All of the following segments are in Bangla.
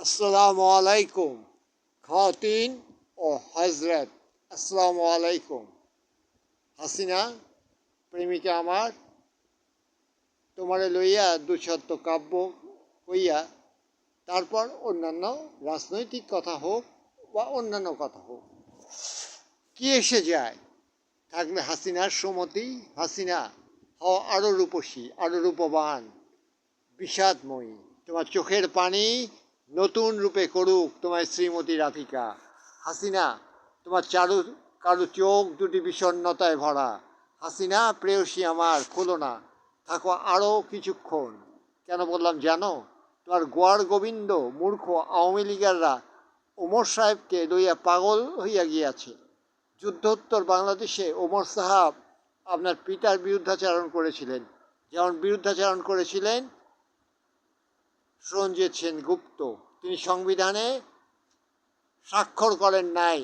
আসসালামু আলাইকুম খাতিন ও হজরত, আসসালামু আলাইকুম। হাসিনা প্রেমিকা আমার, তোমারে লইয়া দুঃসত্য কাব্য হইয়া তারপর অন্যান্য রাজনৈতিক কথা হোক বা অন্যান্য কথা হোক, কি এসে যায়? থাকবে হাসিনার সুমতি। হাসিনা হও আরও রূপসী, আরও রূপবান, বিষাদময়ী। তোমার চোখের পানি নতুন রূপে করুক তোমার শ্রীমতী রাধিকা। হাসিনা তোমার কারো চোখ দুটি বিষণ্ণতায় ভরা। হাসিনা প্রেয়সী আমার, খোলো না, থাকো আরও কিছুক্ষণ। কেন বললাম জানো? তোমার গোয়ার গোবিন্দ মূর্খ আওয়ামী লীগাররা ওমর সাহেবকে লইয়া পাগল হইয়া গিয়াছে। যুদ্ধোত্তর বাংলাদেশে ওমর সাহাব আপনার পিতার বিরুদ্ধাচারণ করেছিলেন, যেমন বিরুদ্ধাচারণ করেছিলেন সরঞ্জিৎ সেনগুপ্ত। তিনি সংবিধানে স্বাক্ষর করেন নাই।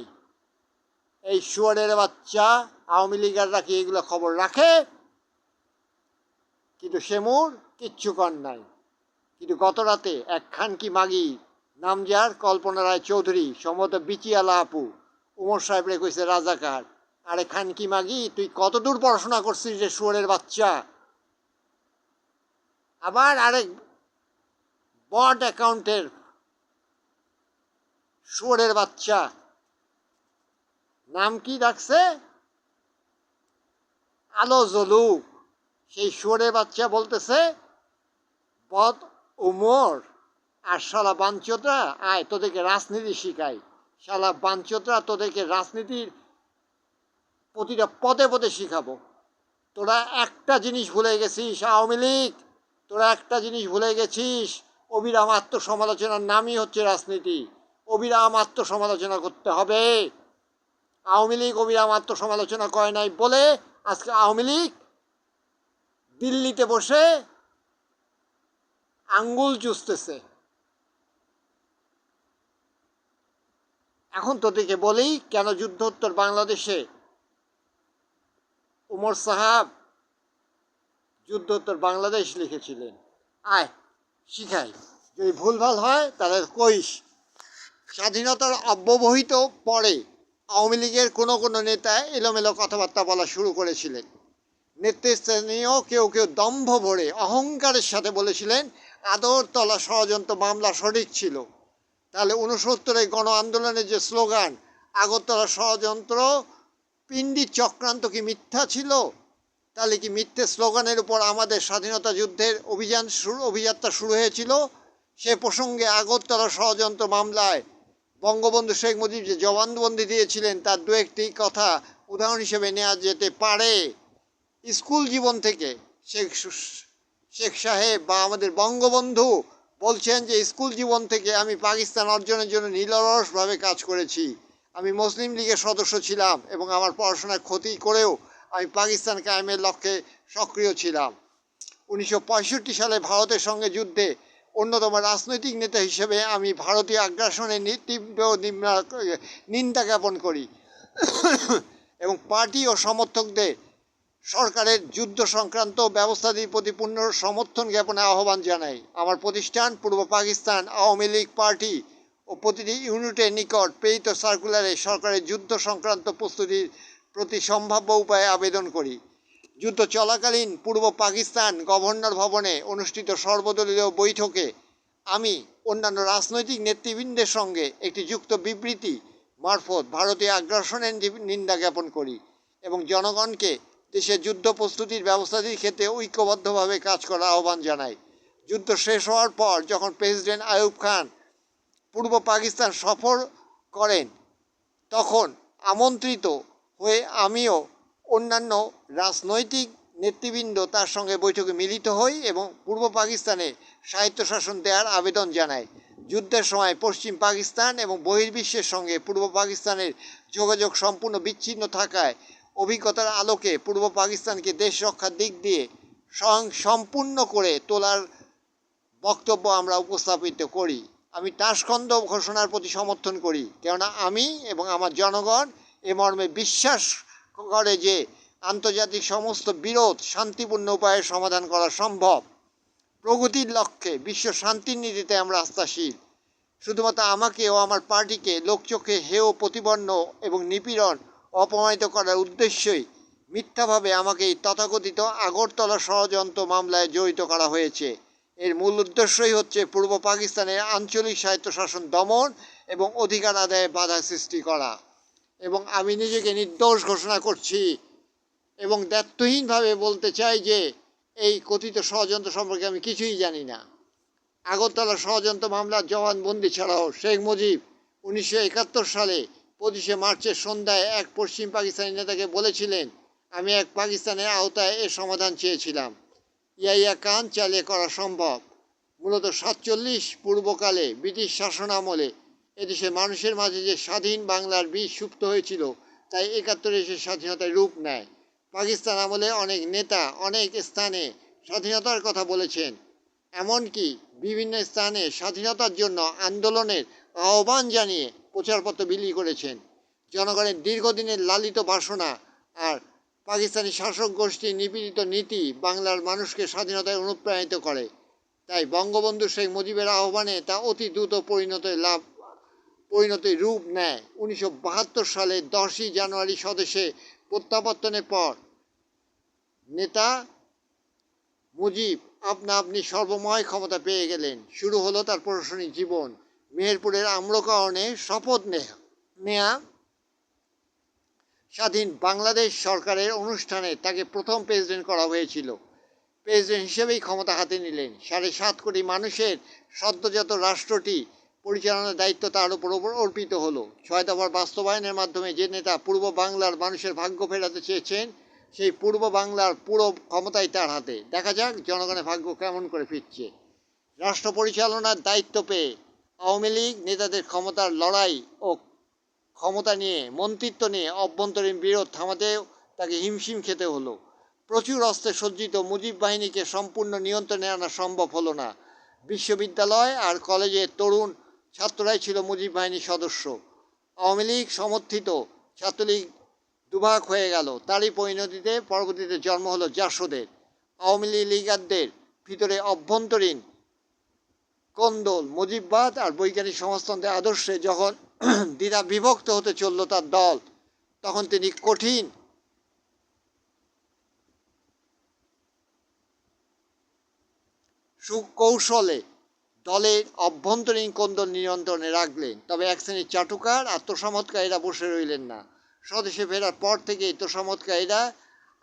এই শুয়ারের বাচ্চা আওয়ামী লীগাররা কি এগুলো খবর রাখে? কিন্তু সেমুর কিচ্ছু কর নাই। কিন্তু গত রাতে এক খানকি মাগি নামজার কল্পনা রায় চৌধুরী, সম্ভবত বিচিয়ালা আপু, উমর সাহেবরে কইছে রাজাকার। আরে খানকি মাগি, তুই কতদূর পড়াশোনা করছিস যে শুয়ারের বাচ্চা? আবার আরেক বট অ্যাকাউন্টের শুয়ারের বাচ্চা, নাম কি রাখছে? আলো জলুক। সেই শুয়ারের বাচ্চা বলতেছে বদ উমর, আর শালা বাঞ্চোতরা আয় তোদেরকে রাজনীতি শিখাই। শালা বাঞ্চোতরা তোদেরকে রাজনীতির প্রতিটা পদে পদে শিখাবো। তোরা একটা জিনিস ভুলে গেছিস আওয়ামী লীগ, তোরা একটা জিনিস ভুলে গেছিস, অবিরাম আত্মসমালোচনার নামই হচ্ছে রাজনীতি। অবিরাম আত্মসমালোচনা করতে হবে। আওয়ামী লীগ অবিরাম আত্মসমালোচনা করে নাই বলে আজকে আওয়ামী লীগ দিল্লিতে বসে আঙ্গুল চুষতেছে। এখন তোদেরকে বলি কেন যুদ্ধোত্তর বাংলাদেশে উমর সাহাব যুদ্ধোত্তর বাংলাদেশ লিখেছিলেন। আয় শিখাই, যদি ভুলভাল হয় তাহলে কইস। স্বাধীনতার অব্যবহিত পরে আওয়ামী লীগের কোনো কোনো নেতা এলোমেলো কথাবার্তা বলা শুরু করেছিলেন। নেতৃস্থানীয় কেউ কেউ দম্ভ ভরে অহংকারের সাথে বলেছিলেন আদরতলা ষড়যন্ত্র মামলা সঠিক ছিল। তাহলে 69-এর গণ আন্দোলনের যে স্লোগান আগরতলা ষড়যন্ত্র পিণ্ডি চক্রান্ত কি মিথ্যা ছিল? তাহলে কি মিথ্যে স্লোগানের উপর আমাদের স্বাধীনতা যুদ্ধের অভিযাত্রা শুরু হয়েছিল? সে প্রসঙ্গে আগরতলা ষড়যন্ত্র মামলায় বঙ্গবন্ধু শেখ মুজিব যে জবানবন্দি দিয়েছিলেন তার দু একটি কথা উদাহরণ হিসেবে নেওয়া যেতে পারে। স্কুল জীবন থেকে শেখ সাহেব বা আমাদের বঙ্গবন্ধু বলছেন যে স্কুল জীবন থেকে আমি পাকিস্তান অর্জনের জন্য নিরলসভাবে কাজ করেছি। আমি মুসলিম লীগের সদস্য ছিলাম এবং আমার পড়াশোনার ক্ষতি করেও আমি পাকিস্তান কায়েমের লক্ষ্যে সক্রিয় ছিলাম। 1965 সালে ভারতের সঙ্গে যুদ্ধে অন্যতম রাজনৈতিক নেতা হিসেবে আমি ভারতীয় আগ্রাসনের তীব্র নিন্দা জ্ঞাপন করি এবং পার্টি ও সমর্থকদের সরকারের যুদ্ধ সংক্রান্ত ব্যবস্থাটির প্রতি পূর্ণ সমর্থন জ্ঞাপনে আহ্বান জানাই। আমার প্রতিষ্ঠান পূর্ব পাকিস্তান আওয়ামী লীগ পার্টি ও প্রতিটি ইউনিটের নিকট প্রেরিত সার্কুলারে সরকারের যুদ্ধ সংক্রান্ত প্রস্তুতির প্রতি সম্ভাব্য উপায়ে আবেদন করি। যুদ্ধ চলাকালীন পূর্ব পাকিস্তান গভর্নর ভবনে অনুষ্ঠিত সর্বদলীয় বৈঠকে আমি অন্যান্য রাজনৈতিক নেতৃবৃন্দের সঙ্গে একটি যুক্ত বিবৃতি মারফত ভারতীয় আগ্রাসনের নিন্দা জ্ঞাপন করি এবং জনগণকে দেশের যুদ্ধ প্রস্তুতির ব্যবস্থাটির ক্ষেত্রে ঐক্যবদ্ধভাবে কাজ করার আহ্বান জানাই। যুদ্ধ শেষ হওয়ার পর যখন প্রেসিডেন্ট আইয়ুব খান পূর্ব পাকিস্তান সফর করেন তখন আমন্ত্রিত হয়ে আমিও অন্যান্য রাজনৈতিক নেতৃবৃন্দ তার সঙ্গে বৈঠকে মিলিত হই এবং পূর্ব পাকিস্তানে স্বায়ত্তশাসন দেওয়ার আবেদন জানাই। যুদ্ধের সময় পশ্চিম পাকিস্তান এবং বহির্বিশ্বের সঙ্গে পূর্ব পাকিস্তানের যোগাযোগ সম্পূর্ণ বিচ্ছিন্ন থাকায় অভিজ্ঞতার আলোকে পূর্ব পাকিস্তানকে দেশ রক্ষার দিক দিয়ে সম্পূর্ণ করে তোলার বক্তব্য আমরা উপস্থাপিত করি। আমি তাসখন্দ ঘোষণার প্রতি সমর্থন করি, কেননা আমি এবং আমার জনগণ এ মর্মে বিশ্বাস করে যে আন্তর্জাতিক সমস্ত বিরোধ শান্তিপূর্ণ উপায়ে সমাধান করা সম্ভব। প্রগতির লক্ষ্যে বিশ্ব শান্তির নীতিতে আমরা আস্থাশীল। শুধুমাত্র আমাকে ও আমার পার্টিকে লোকচক্ষে হেয় প্রতিপন্ন এবং নিপীড়ন অপমানিত করার উদ্দেশ্যই মিথ্যাভাবে আমাকে এই তথাকথিত আগরতলা ষড়যন্ত্র মামলায় জড়িত করা হয়েছে। এর মূল উদ্দেশ্যই হচ্ছে পূর্ব পাকিস্তানের আঞ্চলিক স্বায়ত্তশাসন দমন এবং অধিকার আদায়ে বাধা সৃষ্টি করা। এবং আমি নিজেকে নির্দোষ ঘোষণা করছি এবং দায়িত্বহীনভাবে বলতে চাই যে এই কথিত ষড়যন্ত্র সম্পর্কে আমি কিছুই জানি না। আগরতলা ষড়যন্ত্র মামলার জবানবন্দি ছাড়াও শেখ মুজিব 1971 সালে 25শে মার্চের সন্ধ্যায় এক পশ্চিম পাকিস্তানি নেতাকে বলেছিলেন, আমি এক পাকিস্তানের আওতায় এর সমাধান চেয়েছিলাম। ইয়াহিয়া খান চালিয়ে করা সম্ভব। মূলত 47 পূর্বকালে ব্রিটিশ শাসনামলে এদেশের মানুষের মাঝে যে স্বাধীন বাংলার বীজ সুপ্ত হয়েছিল তাই 71 এসে স্বাধীনতার রূপ নেয়। পাকিস্তান আমলে অনেক নেতা অনেক স্থানে স্বাধীনতার কথা বলেছেন, এমনকি বিভিন্ন স্থানে স্বাধীনতার জন্য আন্দোলনের আহ্বান জানিয়ে প্রচারপত্র বিলি করেছেন। জনগণের দীর্ঘদিনের লালিত বাসনা আর পাকিস্তানি শাসক গোষ্ঠীর নিপীড়িত নীতি বাংলার মানুষকে স্বাধীনতায় অনুপ্রাণিত করে। তাই বঙ্গবন্ধু শেখ মুজিবের আহ্বানে তা অতি দ্রুত পরিণতির রূপ নেয়। 1972 সালে 10ই জানুয়ারি স্বদেশে প্রত্যাবর্তনের পর নেতা মুজিব আপনা আপনি সর্বময় ক্ষমতা পেয়ে গেলেন। শুরু হলো তার প্রশাসনিক জীবন। মেহেরপুরের আম্রকাননে শপথ নেয়া স্বাধীন বাংলাদেশ সরকারের অনুষ্ঠানে তাকে প্রথম প্রেসিডেন্ট করা হয়েছিল। প্রেসিডেন্ট হিসেবেই ক্ষমতা হাতে নিলেন। 7.5 কোটি মানুষের সদ্যজাত রাষ্ট্রটি পরিচালনার দায়িত্ব তার উপর অর্পিত হলো। 6 দফার বাস্তবায়নের মাধ্যমে যে নেতা পূর্ব বাংলার মানুষের ভাগ্য ফেরাতে চেয়েছেন সেই পূর্ব বাংলার পুরো ক্ষমতাই তার হাতে। দেখা যাক জনগণের ভাগ্য কেমন করে ফিরছে। রাষ্ট্র পরিচালনার দায়িত্ব পেয়ে আওয়ামী লীগ নেতাদের ক্ষমতার লড়াই ও ক্ষমতা নিয়ে মন্ত্রিত্ব নিয়ে অভ্যন্তরীণ বিরোধ থামাতেও তাকে হিমশিম খেতে হলো। প্রচুর অস্ত্রে সজ্জিত মুজিব বাহিনীকে সম্পূর্ণ নিয়ন্ত্রণে আনা সম্ভব হলো না। বিশ্ববিদ্যালয় আর কলেজের তরুণ ছাত্ররাই ছিল মুজিব বাহিনীর সদস্য। আওয়ামী লীগ সমর্থিত ছাত্রলীগ দুভাগ হয়ে গেল। তারই পরিণতিতে পরবর্তীতে জন্ম হলো জাসদের। আওয়ামী লীগারদের ভিতরে অভ্যন্তরীণ কোন্দল মুজিববাদ আর বৈজ্ঞানিক সমাজতন্ত্রের আদর্শে যখন দ্বিধা বিভক্ত হতে চলল তার দল, তখন তিনি কঠিন সুকৌশলে দলের অভ্যন্তরীণ কোন্দল নিয়ন্ত্রণে রাখলেন। তবে এক শ্রেণীর চাটুকার আর তোষামতকারীরা বসে রইলেন না। স্বদেশে ফেরার পর থেকেই তোষামতকারীরা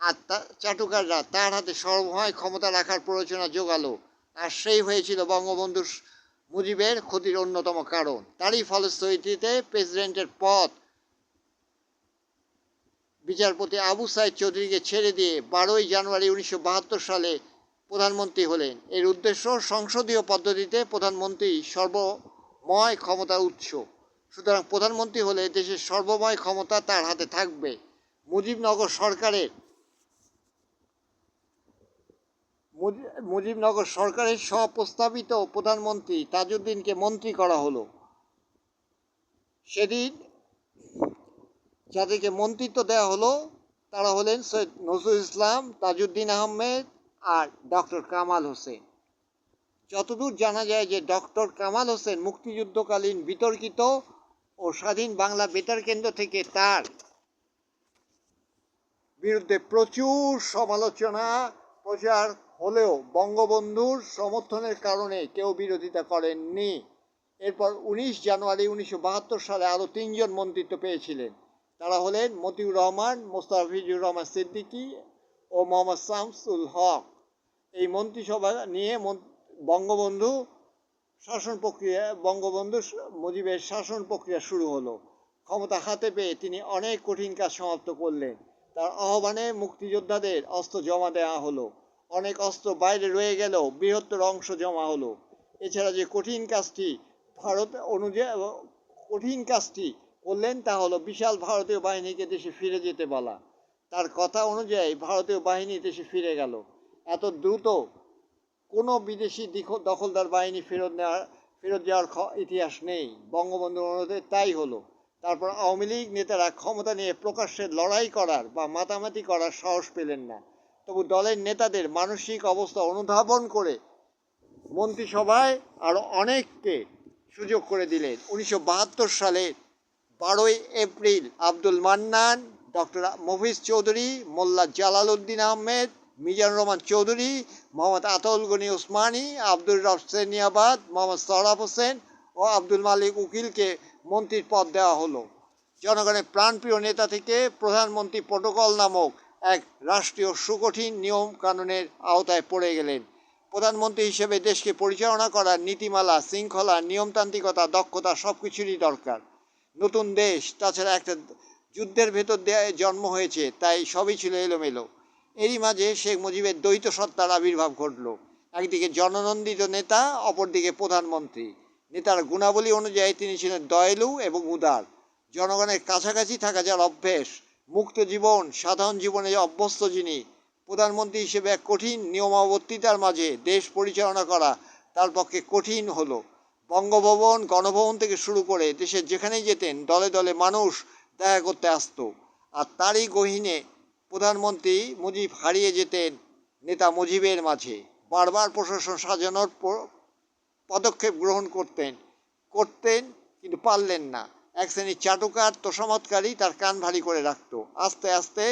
আর চাটুকাররা তার হাতে সর্বময় ক্ষমতা রাখার প্ররোচনা জোগালো, আর সেই হয়েছিল বঙ্গবন্ধু মুজিবের ক্ষতির অন্যতম কারণ। তারই ফলশ্রুতিতে প্রেসিডেন্টের পদ বিচারপতি আবু সাইদ চৌধুরীকে ছেড়ে দিয়ে 12ই জানুয়ারি 1972 সালে প্রধানমন্ত্রী হলেন। এর উদ্দেশ্য সংসদীয় পদ্ধতিতে প্রধানমন্ত্রী সর্বময় ক্ষমতার উৎস। সুতরাং প্রধানমন্ত্রী হলে দেশের সর্বময় ক্ষমতা তার হাতে থাকবে। মুজিবনগর সরকারের স্বপ্রস্তাবিত প্রধানমন্ত্রী তাজউদ্দিনকে মন্ত্রী করা হলো। সেদিন যাদেরকে মন্ত্রিত্ব দেওয়া হলো তারা হলেন সৈয়দ নজরুল ইসলাম, তাজউদ্দিন আহমেদ আর ডক্টর কামাল হোসেন। যতদূর জানা যায় যে ডক্টর কামাল হোসেন মুক্তিযুদ্ধকালীন বিতর্কিত ও স্বাধীন বাংলা বেতার কেন্দ্র থেকে তার বিরুদ্ধে প্রচুর সমালোচনা প্রচার হলেও বঙ্গবন্ধুর সমর্থনের কারণে কেউ বিরোধিতা করেননি। এরপর 19 জানুয়ারি 1972 সালে আরও 3 জন মন্ত্রিত্ব পেয়েছিলেন। তারা হলেন মতিউর রহমান, মোস্তাফিজুর রহমান সিদ্দিকী ও মোহাম্মদ শামসুল হক। এই মন্ত্রিসভা নিয়ে বঙ্গবন্ধু মুজিবের শাসন প্রক্রিয়া শুরু হলো। ক্ষমতা হাতে পেয়ে তিনি অনেক কঠিন কাজ সমাপ্ত করলেন। তার আহ্বানে মুক্তিযোদ্ধাদের অস্ত্র জমা দেওয়া হলো। অনেক অস্ত্র বাইরে রয়ে গেলেও বৃহত্তর অংশ জমা হলো। এছাড়া যে কঠিন কাজটি করলেন তা হলো বিশাল ভারতীয় বাহিনীকে দেশে ফিরে যেতে বলা। তার কথা অনুযায়ী ভারতীয় বাহিনী দেশে ফিরে গেল। এত দ্রুত কোনো বিদেশি দখলদার বাহিনী ফেরত যাওয়ার ইতিহাস নেই। বঙ্গবন্ধুর অনুরোধে তাই হলো। তারপর আওয়ামী লীগ নেতারা ক্ষমতা নিয়ে প্রকাশ্যে লড়াই করার বা মাতামাতি করার সাহস পেলেন না। তবু দলের নেতাদের মানসিক অবস্থা অনুধাবন করে মন্ত্রিসভায় আরও অনেককে সুযোগ করে দিলেন। 1972 সালে 12 এপ্রিল আব্দুল মান্নান, ডক্টর মফিজ চৌধুরী, মোল্লা জালাল উদ্দিন আহমেদ, মিজানুর রহমান চৌধুরী, মোহাম্মদ আতাউল গনি ওসমানী, আব্দুর রব সেনিয়াবাদ, মোহাম্মদ সরাফ হোসেন ও আব্দুল মালিক উকিলকে মন্ত্রীর পদ দেওয়া হলো। জনগণের প্রাণপ্রিয় নেতা থেকে প্রধানমন্ত্রী প্রোটোকল নামক এক রাষ্ট্রীয় সুকঠিন নিয়ম কানুনের আওতায় পড়ে গেলেন। প্রধানমন্ত্রী হিসেবে দেশকে পরিচালনা করার নীতিমালা, শৃঙ্খলা, নিয়মতান্ত্রিকতা, দক্ষতা সব কিছুরই দরকার। নতুন দেশ, তাছাড়া একটা যুদ্ধের ভেতর দিয়ে জন্ম হয়েছে, তাই সবই ছিল এলোমেলো। এরই মাঝে শেখ মুজিবের দ্বৈত সত্তার আবির্ভাব ঘটল। একদিকে জননন্দিত নেতা, অপরদিকে প্রধানমন্ত্রী। নেতার গুণাবলী অনুযায়ী তিনি ছিলেন দয়ালু এবং উদার, জনগণের কাছাকাছি থাকা যার অভ্যেস, মুক্ত জীবন, সাধারণ জীবনে অভ্যস্ত যিনি। প্রধানমন্ত্রী হিসেবে এক কঠিন নিয়মাবর্তিতার মাঝে দেশ পরিচালনা করা তার পক্ষে কঠিন হলো। বঙ্গভবন, গণভবন থেকে শুরু করে দেশের যেখানেই যেতেন দলে দলে মানুষ দেখা করতে আসত। আর তারই গহীনে প্রধানমন্ত্রী মুজিব হারিয়ে যেতেন নেতা মুজিবের মাঝে। বারবার প্রশাসন সাজানোর পদক্ষেপ গ্রহণ করতেন কিন্তু পারলেন না। এক শ্রেণীর চাটুকার, তোষামতকারী তার কান ভারী করে রাখত। আস্তে আস্তে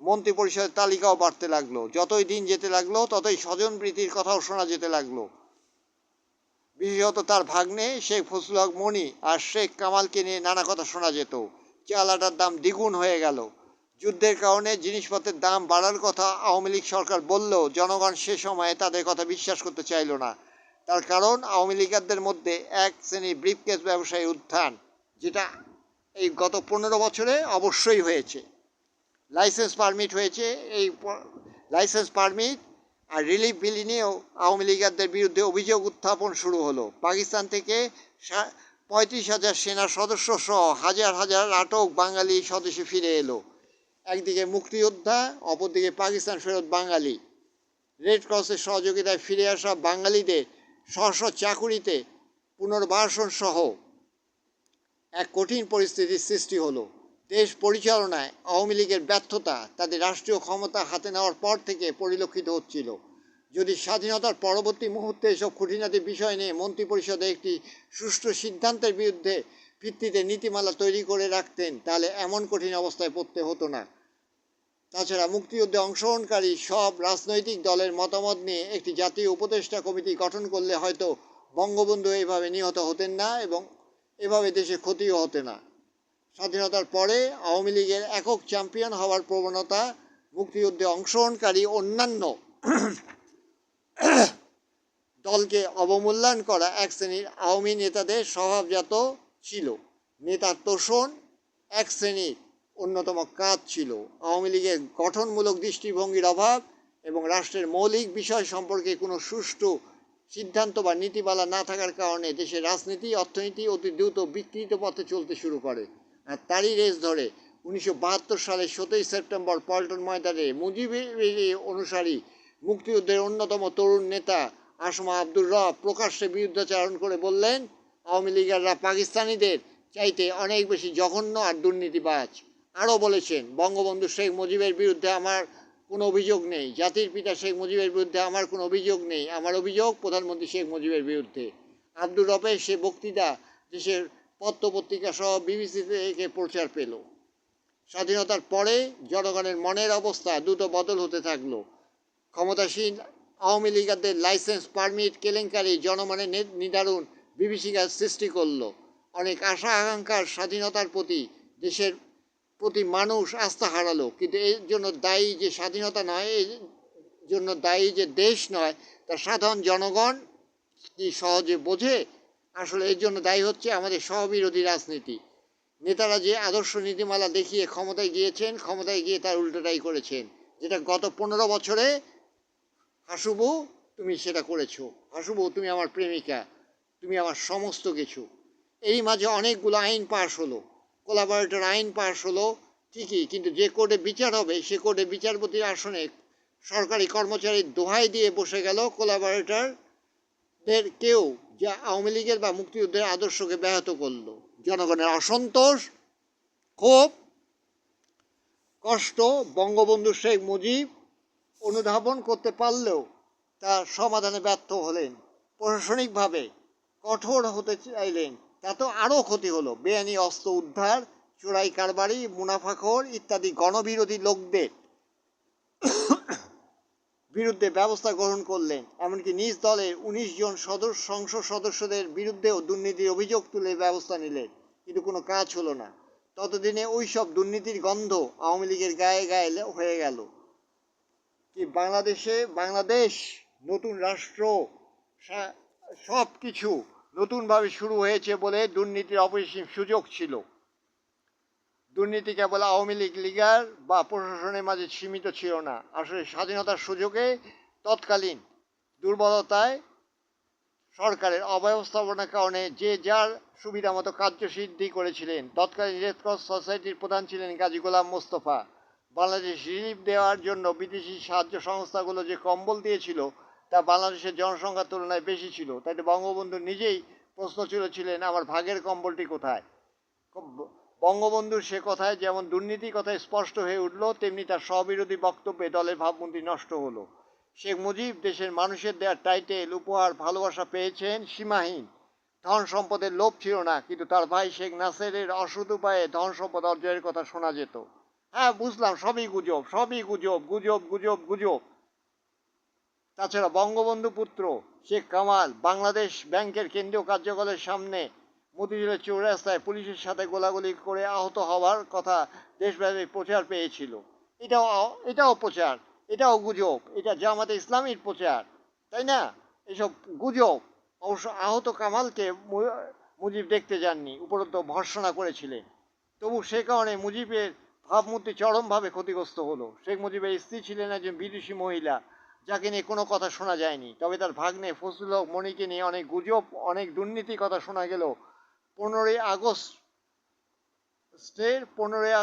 মন্ত্রী পরিষদের তালিকাও বাড়তে লাগলো। যতই দিন যেতে লাগলো ততই স্বজনপ্রীতির কথাও শোনা যেতে লাগলো। বিশেষত তার ভাগ্নে শেখ ফজলুল হক মনি আর শেখ কামালকে নিয়ে নানা কথা শোনা যেত। চাল আটার দাম দ্বিগুণ হয়ে গেল। যুদ্ধের কারণে জিনিসপত্রের দাম বাড়ার কথা আওয়ামী লীগ সরকার বললেও জনগণ সে সময়ে তাদের কথা বিশ্বাস করতে চাইল না। তার কারণ আওয়ামী লীগারদের মধ্যে এক শ্রেণীর ব্রিফকেস ব্যবসায়ী উত্থান, যেটা এই গত 15 বছরে অবশ্যই হয়েছে। লাইসেন্স পারমিট হয়েছে, এই লাইসেন্স পারমিট আর রিলিফ বিল নিয়েও আওয়ামী লীগারদের বিরুদ্ধে অভিযোগ উত্থাপন শুরু হলো। পাকিস্তান থেকে 35,000 সেনা সদস্য সহ হাজার হাজার আটক বাঙালি স্বদেশে ফিরে এলো। একদিকে মুক্তিযোদ্ধা, অপরদিকে পাকিস্তান ফেরত বাঙালি। রেড ক্রসের সহযোগিতায় ফিরে আসা বাঙালিদের স্ব চাকুরিতে পুনর্বাসন সহ এক কঠিন পরিস্থিতির সৃষ্টি হলো। দেশ পরিচালনায় আওয়ামী লীগের ব্যর্থতা তাদের রাষ্ট্রীয় ক্ষমতা হাতে নেওয়ার পর থেকে পরিলক্ষিত হচ্ছিল। যদি স্বাধীনতার পরবর্তী মুহূর্তে এসব খুঁটিনাটি বিষয় নিয়ে মন্ত্রিপরিষদে একটি সুষ্ঠু সিদ্ধান্তের ভিত্তিতে নীতিমালা তৈরি করে রাখতেন, তাহলে এমন কঠিন অবস্থায় পড়তে হতো না। তাছাড়া মুক্তিযুদ্ধে অংশগ্রহণকারী সব রাজনৈতিক দলের মতামত নিয়ে একটি জাতীয় উপদেষ্টা কমিটি গঠন করলে হয়তো বঙ্গবন্ধু এইভাবে নিহত হতেন না এবং এভাবে দেশে ক্ষতিও হতো না। স্বাধীনতার পরে আওয়ামী লীগের একক চ্যাম্পিয়ন হওয়ার প্রবণতা মুক্তিযুদ্ধে অংশগ্রহণকারী অন্যান্য দলকে অবমূল্যায়ন করা এক শ্রেণীর আওয়ামী নেতাদের স্বভাবজাত ছিল। নেতার তোষণ এক শ্রেণীর অন্যতম কাজ ছিল। আওয়ামী লীগের গঠনমূলক দৃষ্টিভঙ্গির অভাব এবং রাষ্ট্রের মৌলিক বিষয় সম্পর্কে কোনো সুষ্ঠু সিদ্ধান্ত বা নীতিমালা না থাকার কারণে দেশের রাজনীতি, অর্থনীতি অতি দ্রুত বিকৃত পথে চলতে শুরু করে। আর তারই রেস ধরে 1972 সালের 17 সেপ্টেম্বর পল্টন ময়দানে মুজিবের অনুসারী মুক্তিযুদ্ধের অন্যতম তরুণ নেতা আসমা আব্দুর রব প্রকাশ্যে বিরুদ্ধাচারণ করে বললেন, আওয়ামী লীগাররা পাকিস্তানিদের চাইতে অনেক বেশি জঘন্য আর দুর্নীতিবাজ। আরও বলেছেন, বঙ্গবন্ধু শেখ মুজিবের বিরুদ্ধে আমার কোনো অভিযোগ নেই, জাতির পিতা শেখ মুজিবের বিরুদ্ধে আমার কোনো অভিযোগ নেই, আমার অভিযোগ প্রধানমন্ত্রী শেখ মুজিবের বিরুদ্ধে। আব্দুর রবের সে বক্তৃতা দেশের পত্রপত্রিকা সহ বিবিসি থেকে প্রচার পেল। স্বাধীনতার পরে জনগণের মনের অবস্থা দ্রুত বদল হতে থাকলো। ক্ষমতাসীন আওয়ামী লীগারদের লাইসেন্স পারমিট কেলেঙ্কারি জনমনে নিদারুণ বিভীষিকার সৃষ্টি করলো। অনেক আশা আকাঙ্ক্ষার স্বাধীনতার প্রতি দেশের প্রতি মানুষ আস্থা হারালো। কিন্তু এর জন্য দায়ী যে স্বাধীনতা নয়, এর জন্য দায়ী যে দেশ নয়, তা সাধারণ জনগণ কি সহজে বোঝে? আসলে এর জন্য দায়ী হচ্ছে আমাদের সহবিরোধী রাজনীতি। নেতারা যে আদর্শ নীতিমালা দেখিয়ে ক্ষমতায় গিয়েছেন, ক্ষমতায় গিয়ে তার উল্টোটাই করেছেন, যেটা গত 15 বছরে হাসুবু তুমি সেটা করেছো। হাসুবু তুমি আমার প্রেমিকা, তুমি আমার সমস্ত কিছু। এই মাঝে অনেকগুলো আইন পাশ হলো, কোলাবরেটর আইন পাশ হলো ঠিকই, কিন্তু যে কোর্টে বিচার হবে সে কোর্টে বিচারপতির আসনে সরকারি কর্মচারীর দোহাই দিয়ে বসে গেল কোলাবরেটরদের কেউ, যা আওয়ামী লীগের বা মুক্তিযুদ্ধের আদর্শকে ব্যাহত করলো। জনগণের অসন্তোষ, ক্ষোভ, কষ্ট বঙ্গবন্ধু শেখ মুজিব অনুধাবন করতে পারলেও তার সমাধানে ব্যর্থ হলেন। প্রশাসনিকভাবে কঠোর হতে চাইলেন, তাতে আরও ক্ষতি হলো। বেআইনি অস্ত্র উদ্ধার, চোরাই কারবারি, মুনাফাখোর ইত্যাদি গণবিরোধী লোকদের বিরুদ্ধে ব্যবস্থা গ্রহণ করলেন। এমনকি নিজ দলের ১৯ জন সংসদ সদস্যদের বিরুদ্ধেও দুর্নীতির অভিযোগ তুলে ব্যবস্থা নিলেন, কিন্তু কোনো কাজ হলো না। ততদিনে ওই সব দুর্নীতির গন্ধ আওয়ামী লীগের গায়ে গায়ে হয়ে গেল। কি বাংলাদেশ নতুন রাষ্ট্র, সব কিছু নতুনভাবে শুরু হয়েছে বলে দুর্নীতির অপরিসীম সুযোগ ছিল। দুর্নীতি কেবল আওয়ামী লীগ লিগার বা প্রশাসনের মাঝে সীমিত ছিল না, আসলে স্বাধীনতার সুযোগে তৎকালীন দুর্বলতায় সরকারের অব্যবস্থাপনার কারণে যে যার সুবিধা মতো কার্যসিদ্ধি করেছিলেন। তৎকালীন রেড ক্রস সোসাইটির প্রধান ছিলেন গাজী গোলাম মোস্তফা। বাংলাদেশ রিলিফ দেওয়ার জন্য বিদেশি সাহায্য সংস্থাগুলো যে কম্বল দিয়েছিল তা বাংলাদেশের জনসংখ্যার তুলনায় বেশি ছিল। তাই বঙ্গবন্ধু নিজেই প্রশ্ন ছিলেন, আমার ভাগের কম্বলটি কোথায়? বঙ্গবন্ধুর সে কথায় যেমন দুর্নীতি কথায় স্পষ্ট হয়ে উঠল, তেমনি তার স্ববিরোধী বক্তব্যে দলের ভাবমূর্তি নষ্ট হলো। শেখ মুজিব দেশের মানুষের দেওয়া টাইটেল, উপহার, ভালোবাসা পেয়েছেন সীমাহীন। ধন সম্পদের লোভ ছিল না, কিন্তু তার ভাই শেখ নাসেরের অসৎ উপায়ে ধন সম্পদ অর্জনের কথা শোনা যেত। হ্যাঁ, বুঝলাম, সবই গুজব, সবই গুজব, গুজব, গুজব, গুজব। তাছাড়া বঙ্গবন্ধু পুত্র শেখ কামাল বাংলাদেশ ব্যাংকের কেন্দ্রীয় কার্যালয়ের সামনে মতিঝিলের চৌরাস্তায় পুলিশের সাথে গোলাগুলি করে আহত হওয়ার কথা দেশব্যাপী প্রচার পেয়েছিল। এটাও প্রচার, এটাও গুজব, এটা জামাতে ইসলামীর প্রচার, তাই না? এসব গুজব। অবশ্য আহত কামালকে মুজিব দেখতে যাননি, উপরন্তু ভর্ৎসনা করেছিলেন। তবু সে কারণে মুজিবের ভাবমূর্তি চরমভাবে ক্ষতিগ্রস্ত হলো। শেখ মুজিবের স্ত্রী ছিলেন একজন বিদেশি মহিলা, যাকে নিয়ে কোনো কথা শোনা যায়নি। তবে তার ভাগ্নে ফজলুল হক মনিকে নিয়ে অনেক গুজব, অনেক দুর্নীতির কথা শোনা গেল। 15ই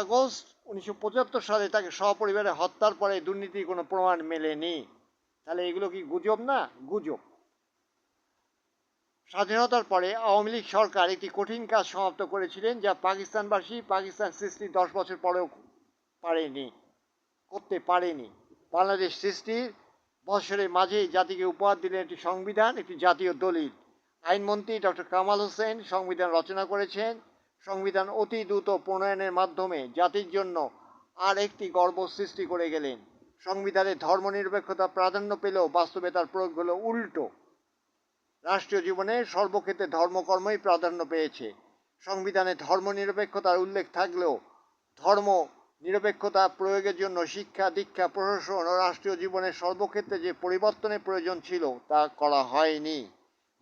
আগস্ট 1975 সালে তাকে সপরিবারে হত্যার পরে দুর্নীতির কোনো প্রমাণ মেলেনি। তাহলে এগুলো কি গুজব না? গুজব। স্বাধীনতার পরে আওয়ামী লীগ সরকার একটি কঠিন কাজ সমাপ্ত করেছিলেন, যা পাকিস্তানবাসী পাকিস্তান সৃষ্টির 10 বছর পরেও করতে পারেনি। বাংলাদেশ সৃষ্টির বছরের মাঝেই জাতিকে উপহার দিলেন একটি সংবিধান, একটি জাতীয় দলিল। আইনমন্ত্রী ডক্টর কামাল হোসেন সংবিধান রচনা করেছেন। সংবিধান অতি দ্রুত প্রণয়নের মাধ্যমে জাতির জন্য আর একটি গর্ব সৃষ্টি করে গেলেন। সংবিধানে ধর্মনিরপেক্ষতা প্রাধান্য পেলেও বাস্তবে তার প্রয়োগ হলো উল্টো। রাষ্ট্রীয় জীবনে সর্বক্ষেত্রে ধর্মকর্মই প্রাধান্য পেয়েছে। সংবিধানে ধর্মনিরপেক্ষতার উল্লেখ থাকলেও ধর্ম নিরপেক্ষতা প্রয়োগের জন্য শিক্ষা, দীক্ষা, প্রশাসন ও রাষ্ট্রীয় জীবনের সর্বক্ষেত্রে যে পরিবর্তনের প্রয়োজন ছিল তা করা হয়নি।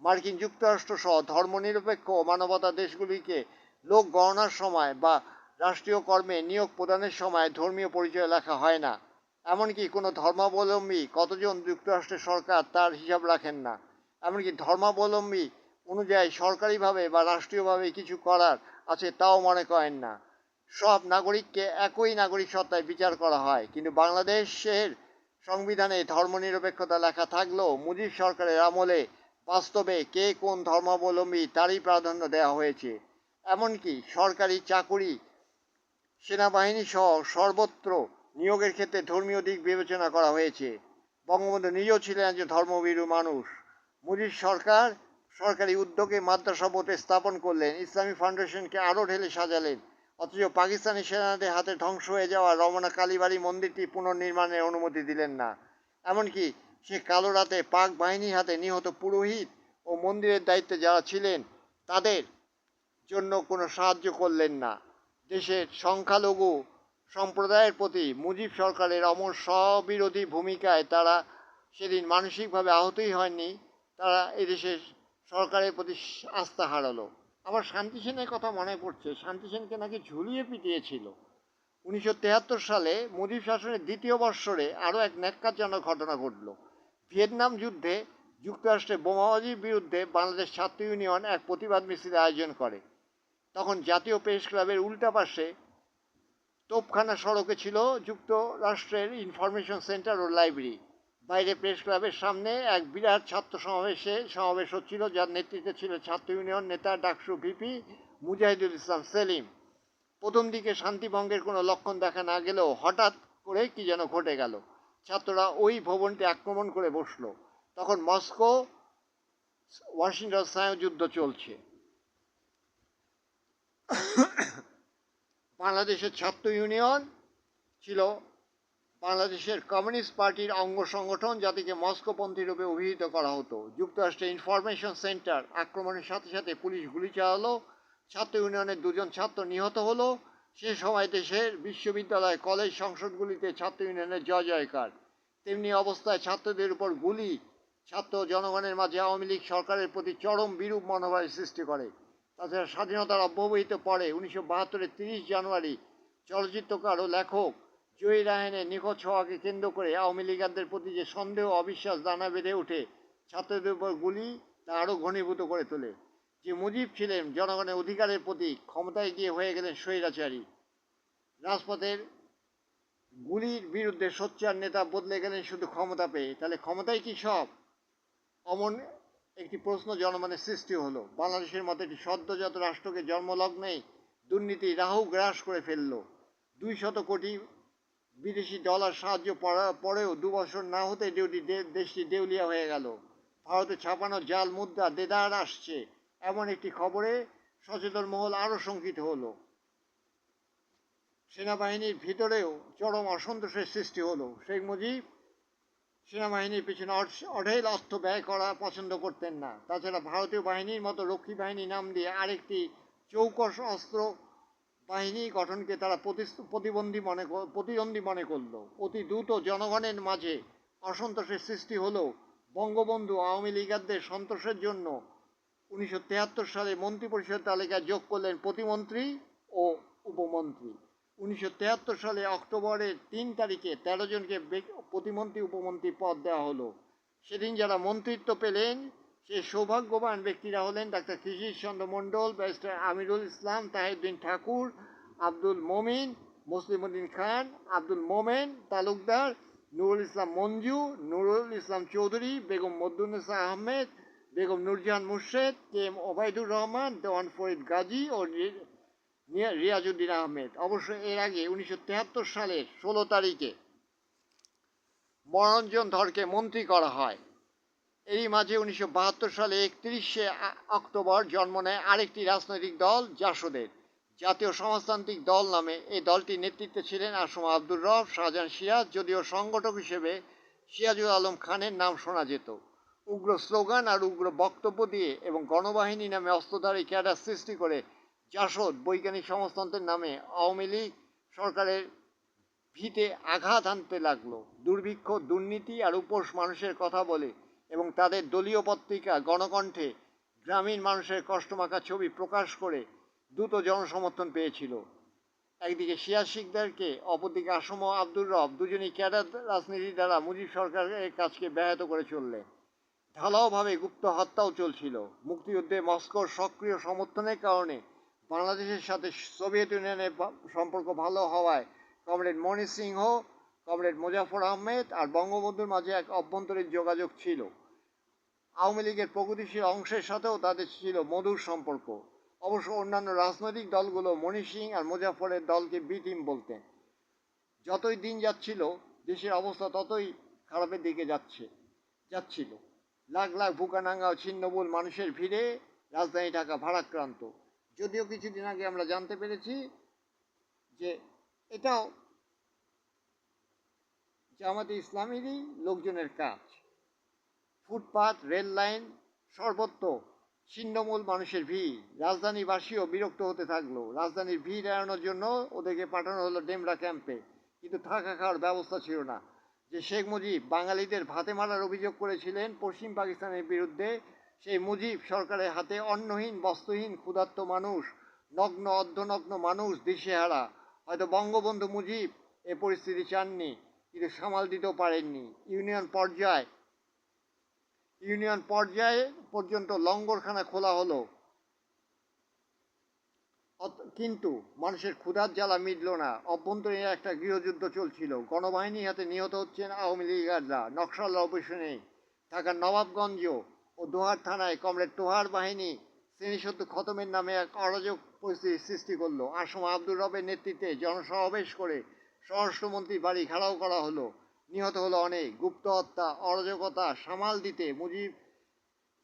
মার্কিন যুক্তরাষ্ট্র সহ ধর্মনিরপেক্ষ ও মানবতা দেশগুলিকে লোক গণনার সময় বা রাষ্ট্রীয় কর্মে নিয়োগ প্রদানের সময় ধর্মীয় পরিচয় লেখা হয় না। এমনকি কোনো ধর্মাবলম্বী কতজন যুক্তরাষ্ট্রের সরকার তার হিসাব রাখেন না। এমনকি ধর্মাবলম্বী অনুযায়ী সরকারিভাবে বা রাষ্ট্রীয়ভাবে কিছু করার আছে তাও মনে করেন না। সব নাগরিককে একই নাগরিক সত্তায় বিচার করা হয়। কিন্তু বাংলাদেশের সংবিধানে ধর্মনিরপেক্ষতা লেখা থাকলেও মুজিব সরকারের আমলে বাস্তবে কে কোন ধর্মাবলম্বী তারই প্রাধান্য দেওয়া হয়েছে। এমনকি সরকারি চাকুরি, সেনাবাহিনী সহ সর্বত্র নিয়োগের ক্ষেত্রে ধর্মীয় দিক বিবেচনা করা হয়েছে। বঙ্গবন্ধু নিজেও ছিলেন একজন ধর্মভীরু মানুষ। মুজিব সরকার সরকারি উদ্যোগে মাদ্রাসা বোর্ডে স্থাপন করলেন, ইসলামী ফাউন্ডেশনকে আরও ঢেলে সাজালেন। অথচ পাকিস্তানি সেনাদের হাতে ধ্বংস হয়ে যাওয়া রমনা কালীবাড়ি মন্দিরটি পুনর্নির্মাণের অনুমতি দিলেন না। এমনকি সে কালো রাতে পাক বাহিনীর হাতে নিহত পুরোহিত ও মন্দিরের দায়িত্বে যারা ছিলেন তাদের জন্য কোনো সাহায্য করলেন না। দেশের সংখ্যালঘু সম্প্রদায়ের প্রতি মুজিব সরকারের অমর স্ববিরোধী ভূমিকায় তারা সেদিন মানসিকভাবে আহতই হয়নি, তারা এদেশের সরকারের প্রতি আস্থা হারালো। আবার শান্তি সেনের কথা মনে পড়ছে, শান্তি সেনকে নাকি ঝুলিয়ে পিটিয়েছিল। 1973 সালে মুজিব শাসনের দ্বিতীয় বৎসরে আরও এক ন্যাক্কারজনক ঘটনা ঘটল। ভিয়েতনাম যুদ্ধে যুক্তরাষ্ট্রের বোমাবাজির বিরুদ্ধে বাংলাদেশ ছাত্র ইউনিয়ন এক প্রতিবাদ মিছিলের আয়োজন করে। তখন জাতীয় প্রেস ক্লাবের উল্টা পাশে তোপখানা সড়কে ছিল যুক্তরাষ্ট্রের ইনফরমেশন সেন্টার ও লাইব্রেরি। বাইরে প্রেস ক্লাবের সামনে এক বিরাট ছাত্র সমাবেশ হচ্ছিল, যার নেতৃত্বে ছিল ছাত্র ইউনিয়ন নেতা ডাকসু ভিপি মুজাহিদুল ইসলাম সেলিম। প্রথম দিকে শান্তিভঙ্গের কোনো লক্ষণ দেখা না গেলেও হঠাৎ করে কি যেন ঘটে গেল। ছাত্ররা ওই ভবনটি আক্রমণ করে বসলো। তখন মস্কো ওয়াশিংটন স্নায়ুযুদ্ধ চলছে। বাংলাদেশের ছাত্র ইউনিয়ন ছিল বাংলাদেশের কমিউনিস্ট পার্টির অঙ্গ সংগঠন, যাদেরকে মস্কোপন্থী রূপে অভিহিত করা হতো। যুক্তরাষ্ট্রের ইনফরমেশন সেন্টার আক্রমণের সাথে সাথে পুলিশ গুলি চালালো, ছাত্র ইউনিয়নের 2জন ছাত্র নিহত হলো। সে সময় দেশের বিশ্ববিদ্যালয়, কলেজ, সংসদগুলিতে ছাত্র ইউনিয়নের জয় জয়কার। তেমনি অবস্থায় ছাত্রদের উপর গুলি ছাত্র জনগণের মাঝে আওয়ামী লীগ সরকারের প্রতি চরম বিরূপ মনোভাবের সৃষ্টি করে। তাছাড়া স্বাধীনতার অব্যবহিত পরে 1972-এর 30 জানুয়ারি চলচ্চিত্রকার ও লেখক জয়ী রায়হানের নিখোঁজ হওয়াকে কেন্দ্র করে আওয়ামী লীগারদের প্রতি যে সন্দেহ অবিশ্বাস দানা বেঁধে ওঠে, ছাত্রদের উপর গুলি তা আরও ঘনীভূত করে তোলে। যে মুজিব ছিলেন জনগণের অধিকারের প্রতীক, ক্ষমতায় গিয়ে হয়ে গেলেন স্বৈরাচারী। রাজপথের গুলির বিরুদ্ধে সোচ্চার নেতা বদলে গেলেন শুধু ক্ষমতা পেয়ে। তাহলে ক্ষমতাই কি সব? অমন একটি প্রশ্ন জনমনে সৃষ্টি হলো। বাংলাদেশের মতো একটি সদ্যজাত রাষ্ট্রকে জন্মলগ্নেই দুর্নীতি রাহু গ্রাস করে ফেলল। 200 কোটি বিদেশি ডলার সাহায্য পরেও 2 বছর না হতে দেশটি দেউলিয়া হয়ে গেল। ভারতে ছাপানো জাল মুদ্রা দেদার আসছে, এমন একটি খবরে সচেতন মহল আরও শঙ্কিত হলো। সেনাবাহিনীর ভিতরেও চরম অসন্তোষের সৃষ্টি হলো। শেখ মুজিব সেনাবাহিনীর পিছনে অঢেল অর্থ ব্যয় করা পছন্দ করতেন না। তাছাড়া ভারতীয় বাহিনীর মতো রক্ষী বাহিনী নাম দিয়ে আরেকটি চৌকস অস্ত্র বাহিনী গঠনকে তারা প্রতিদ্বন্দ্বী মনে করল। অতি দ্রুত জনগণের মাঝে অসন্তোষের সৃষ্টি হলেও বঙ্গবন্ধু আওয়ামী লীগারদের সন্তোষের জন্য 1973 সালে মন্ত্রিপরিষদ তালিকায় যোগ করলেন প্রতিমন্ত্রী ও উপমন্ত্রী। 1973 সালে অক্টোবরের 3 তারিখে 13 জনকে প্রতিমন্ত্রী উপমন্ত্রী পদ দেওয়া হলো। সেদিন যারা মন্ত্রিত্ব পেলেন সেই সৌভাগ্যবান ব্যক্তিরা হলেন ডাক্তার কৃষিশ চন্দ্র মণ্ডল, ব্যারিস্টার আমিরুল ইসলাম, তাহিউদ্দিন ঠাকুর, আব্দুল মমিন, মুসলিম উদ্দিন খান, আব্দুল মোমেন তালুকদার, নুরুল ইসলাম মঞ্জু, নুরুল ইসলাম চৌধুরী, বেগম মদ্দুন্নেসা আহমেদ, বেগম নুরজাহান মুর্শেদ, কে এম ওবায়দুর রহমান, দেওয়ান ফরিদ গাজী ও রিয়াজউদ্দিন আহমেদ। অবশ্য এর আগে 1973 সালের 16 তারিখে মনোরঞ্জন ধরকে মন্ত্রী করা হয়। এরই মাঝে 1972 সালে 31শে অক্টোবর জন্ম নেয় আরেকটি রাজনৈতিক দল, জাসদের। জাতীয় সমাজতান্ত্রিক দল নামে এই দলটির নেতৃত্বে ছিলেন আসম আব্দুর রব, শাহজাহান সিরাজ, যদিও সংগঠক হিসেবে সিরাজুল আলম খানের নাম শোনা যেত। উগ্র স্লোগান আর উগ্র বক্তব্য দিয়ে এবং গণবাহিনী নামে অস্ত্রধারী ক্যাডার সৃষ্টি করে জাসদ বৈজ্ঞানিক সমাজতন্ত্রের নামে আওয়ামী লীগ সরকারের ভিতে আঘাত হানতে লাগলো। দুর্ভিক্ষ, দুর্নীতি আর উপোস মানুষের কথা বলে এবং তাদের দলীয় পত্রিকা গণকণ্ঠে গ্রামীণ মানুষের কষ্টমাখা ছবি প্রকাশ করে দ্রুত জনসমর্থন পেয়েছিল। একদিকে সিরাজ শিকদারকে, অপরদিকে আসম আব্দুর রব, দুজনই ক্যাডার রাজনীতি দ্বারা মুজিব সরকারের কাজকে ব্যাহত করে চললেন। ঢালাওভাবে গুপ্ত হত্যাও চলছিল। মুক্তিযুদ্ধে মস্কোর সক্রিয় সমর্থনের কারণে বাংলাদেশের সাথে সোভিয়েত ইউনিয়নের সম্পর্ক ভালো হওয়ায় কমরেড মণি সিংহ, কমরেড মোজাফর আহমেদ আর বঙ্গবন্ধুর মাঝে এক অভ্যন্তরীণ যোগাযোগ ছিল। আওয়ামী লীগের প্রগতিশীল অংশের সাথেও তাদের ছিল মধুর সম্পর্ক। অবশ্য অন্যান্য রাজনৈতিক দলগুলো মণি সিং আর মোজাফরের দলকে বি টিম বলতেন। যতই দিন যাচ্ছিল দেশের অবস্থা ততই খারাপের দিকে যাচ্ছিল। লাখ লাখ ভুকানাঙ্গা ও ছিন্নমূল মানুষের ভিড়ে রাজধানী ঢাকা ভারাক্রান্ত। যদিও কিছুদিন আগে আমরা জানতে পেরেছি যে এটাও জামাতে ইসলামীরই লোকজনের কাজ। ফুটপাত, রেল লাইন, সর্বত্র ছিন্নমূল মানুষের ভিড়। রাজধানীবাসীও বিরক্ত হতে থাকলো। রাজধানীর ভিড় এড়ানোর জন্য ওদেরকে পাঠানো হলো ডেমরা ক্যাম্পে। কিন্তু থাকা খাওয়ার ব্যবস্থা ছিল না। যে শেখ মুজিব বাঙালিদের ভাতে মারার অভিযোগ করেছিলেন পশ্চিম পাকিস্তানের বিরুদ্ধে, সেই মুজিব সরকারের হাতে অন্নহীন, বস্ত্রহীন, ক্ষুধার্ত মানুষ, নগ্ন অর্ধনগ্ন মানুষ, দিশেহারা। হয়তো বঙ্গবন্ধু মুজিব এ পরিস্থিতি চাননি, কিন্তু সামাল দিতেও পারেননি। ইউনিয়ন পর্যায়ে পর্যন্ত লঙ্গরখানা খোলা হলো, কিন্তু মানুষের ক্ষুধার জ্বালা মিটল না। অভ্যন্তরীণ একটা গৃহযুদ্ধ চলছিল। গণবাহিনীর হাতে নিহত হচ্ছেন আওয়ামী লীগাররা। নকশাল অপারেশনে ঢাকার নবাবগঞ্জ ও দোহার থানায় কমরেড তোহার বাহিনী শ্রেণীশত্রু খতমের নামে এক অরাজক পরিস্থিতির সৃষ্টি করলো। আসম আব্দুর রবের নেতৃত্বে জনসমাবেশ করে স্বরাষ্ট্রমন্ত্রীর বাড়ি ঘেরাও করা হলো। নিহত হলো অনেক। গুপ্ত হত্যা, অরাজকতা সামাল দিতে মুজিব